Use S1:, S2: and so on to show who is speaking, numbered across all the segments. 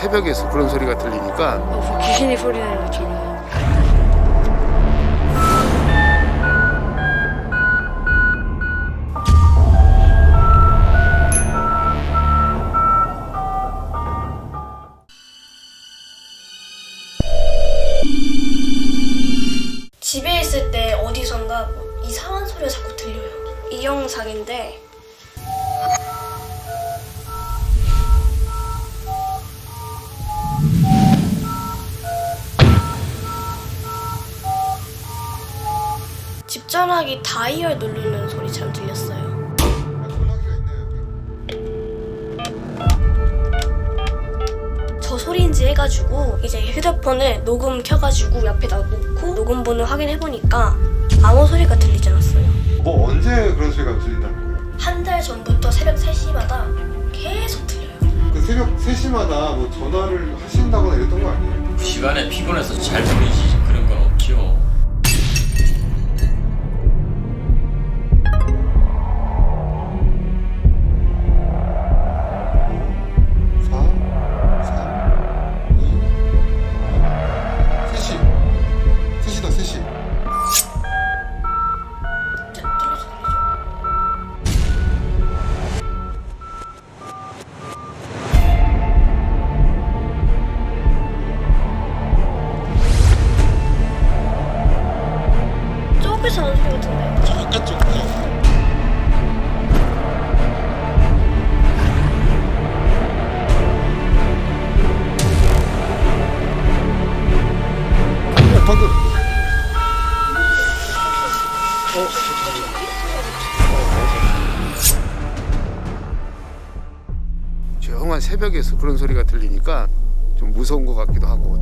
S1: 새벽에서 그런 소리가 들리니까
S2: 무슨 귀신이 소리 내는 것처럼.
S3: 집에 있을 때 어디선가 뭐 이상한 소리가 자꾸 들려요. 이 영상인데 집 전화기 다이얼 누르는 소리처럼 들렸어요. 저 소리인지 해가지고 이제 휴대폰을 녹음 켜가지고 옆에다 놓고 녹음본을 확인해보니까 아무 소리가 들리지 않았어요.
S4: 뭐 언제 그런 소리가 들린다는 거예요?
S3: 한 달 전부터 새벽 3시마다 계속 들려요.
S4: 그 새벽 3시마다 뭐 전화를 하신다거나 이랬던 거 아니에요?
S5: 그 시간에 피곤해서 잘 보이지 그런 건 없죠.
S3: 저기서 하는 소리 같은데?
S4: 바깥쪽이요? 방금
S1: 조용한 새벽에서 그런 소리가 들리니까 좀 무서운 것 같기도 하고.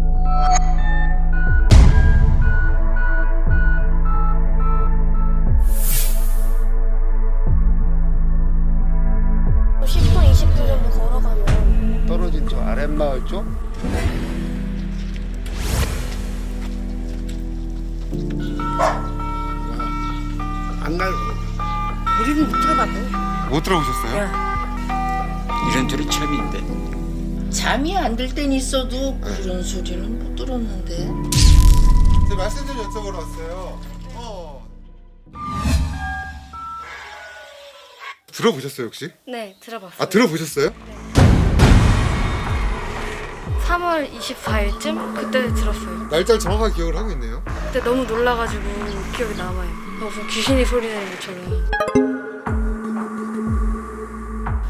S3: 10분, 20분 정도 걸어가면
S1: 떨어진 저 아랫마을 쪽? 안 날.
S2: 우리는 못 들어봤네.
S4: 못 들어보셨어요?
S5: 이런 소리 처음인데.
S6: 잠이 안 들 땐 있어도 그런 소리는 못 들었는데.
S4: 제가 말씀 좀 여쭤보러 왔어요. 들어보셨어요 혹시?
S2: 네, 들어봤어요.
S4: 아 들어보셨어요?
S2: 3월 24일쯤 그때 들었어요.
S4: 날짜를 정확하게 기억을 하고 있네요.
S2: 그때 너무 놀라가지고 기억이 남아요. 무슨 귀신이 소리 내는 것처럼.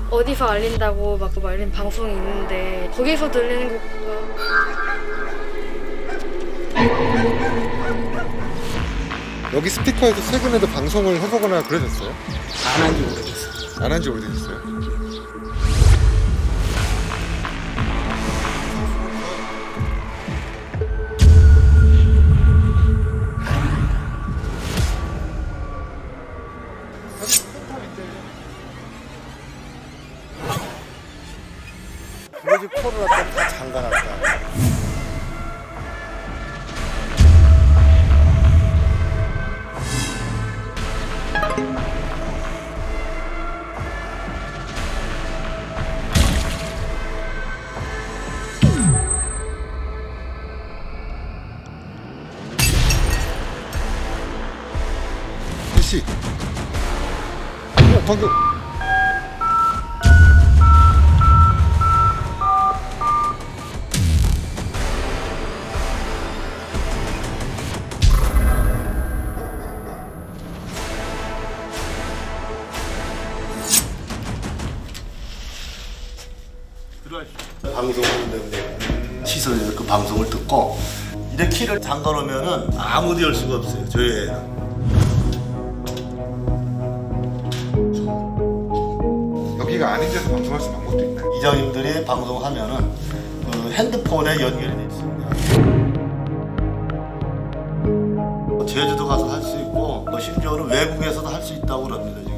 S2: 어디서 알린다고 막 알린 방송이 있는데 거기서 들리는 것보다
S4: 여기 스피커에서 최근에도 방송을 해보거나 그러셨어요?
S5: 안 한지 오래됐어.
S4: 안 한 지 오래되셨어요?
S1: 우리 집 코를 갖다 다 잠가놨다.
S4: 씨. 방금
S7: 방송을 때문에 시설에서 그 방송을 듣고 이렇게 키를 잠가 놓으면은 아무도 열 수가 없어요. 저희는
S4: 여기가 아닌 데서 방송할 수 있는 방법도 있나요?
S7: 이장님들이 방송하면은 그 핸드폰에 연결이 돼 있습니다. 제주도 가서 할 수 있고 뭐 심지어는 외국에서도 할 수 있다고 그럽니다. 저기.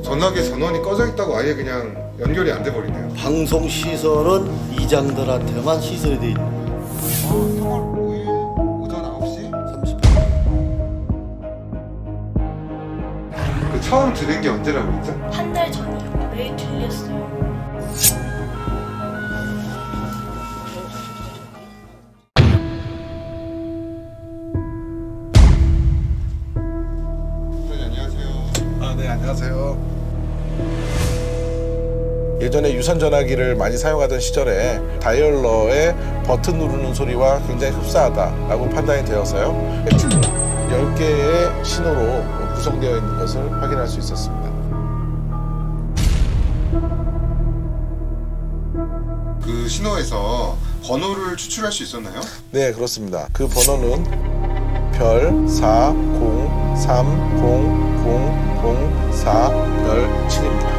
S4: 전화기 전원이 꺼져 있다고 아예 그냥 연결이 안 돼 버리네요.
S7: 방송 시설은 이장들한테만 시설이 돼 있는 거예요.
S4: 3월 5일 오전 9시
S7: 30분.
S4: 처음 들은 게 언제라고 했죠?
S3: 한 달 전이요. 매일 들렸어요.
S4: 선생님 안녕하세요.
S8: 네, 안녕하세요. 예전에 유선 전화기를 많이 사용하던 시절에 다이얼러의 버튼 누르는 소리와 굉장히 흡사하다라고 판단이 되어서요. 총 10개의 신호로 구성되어 있는 것을 확인할 수 있었습니다.
S4: 그 신호에서 번호를 추출할 수 있었나요?
S8: 네, 그렇습니다. 그 번호는 별 4 0 3 0 0 0 4 별 7입니다.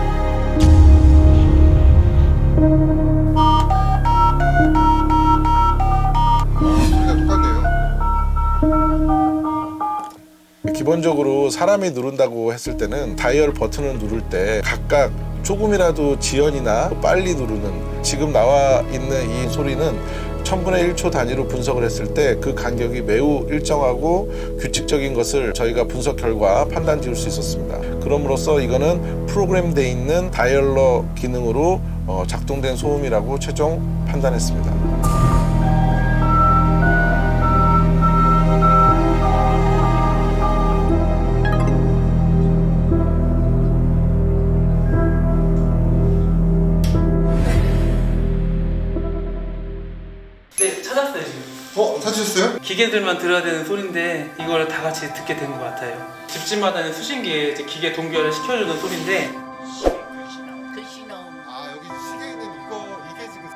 S4: 소리가 똑같네요.
S8: 기본적으로 사람이 누른다고 했을 때는 다이얼 버튼을 누를 때 각각 조금이라도 지연이나 빨리 누르는, 지금 나와 있는 이 소리는 1000분의 1초 단위로 분석을 했을 때 그 간격이 매우 일정하고 규칙적인 것을 저희가 분석 결과 판단 지을 수 있었습니다. 그럼으로써 이거는 프로그램되어 있는 다이얼러 기능으로 작동된 소음이라고 최종 판단했습니다.
S9: 네, 찾았어요 지금.
S4: 찾으셨어요?
S9: 기계들만 들어야 되는 소리인데 이걸 다 같이 듣게 된 것 같아요. 집집마다는 수신기에 이제 기계 동결을 시켜주는 소리인데
S4: 아 여기 시계에 있는 이게 지금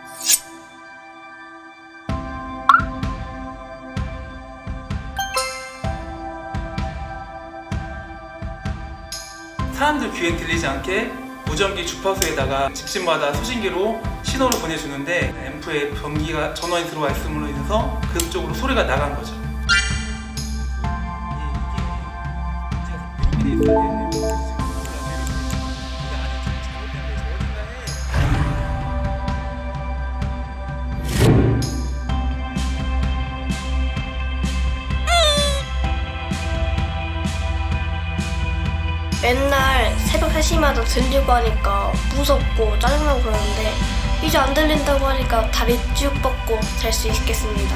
S9: 사람들 귀에 들리지 않게 무전기 주파수에다가 집집마다 수신기로 신호를 보내주는데 앰프에 전기가 전원이 들어와 있음으로 인해서 그쪽으로 소리가 나간 거죠. 이게 문제가 있어야 되는데
S3: 맨날 새벽 3시마다 들리고 하니까 무섭고 짜증나고 그러는데 이제 안 들린다고 하니까 다리 쭉 뻗고 잘 수 있겠습니다.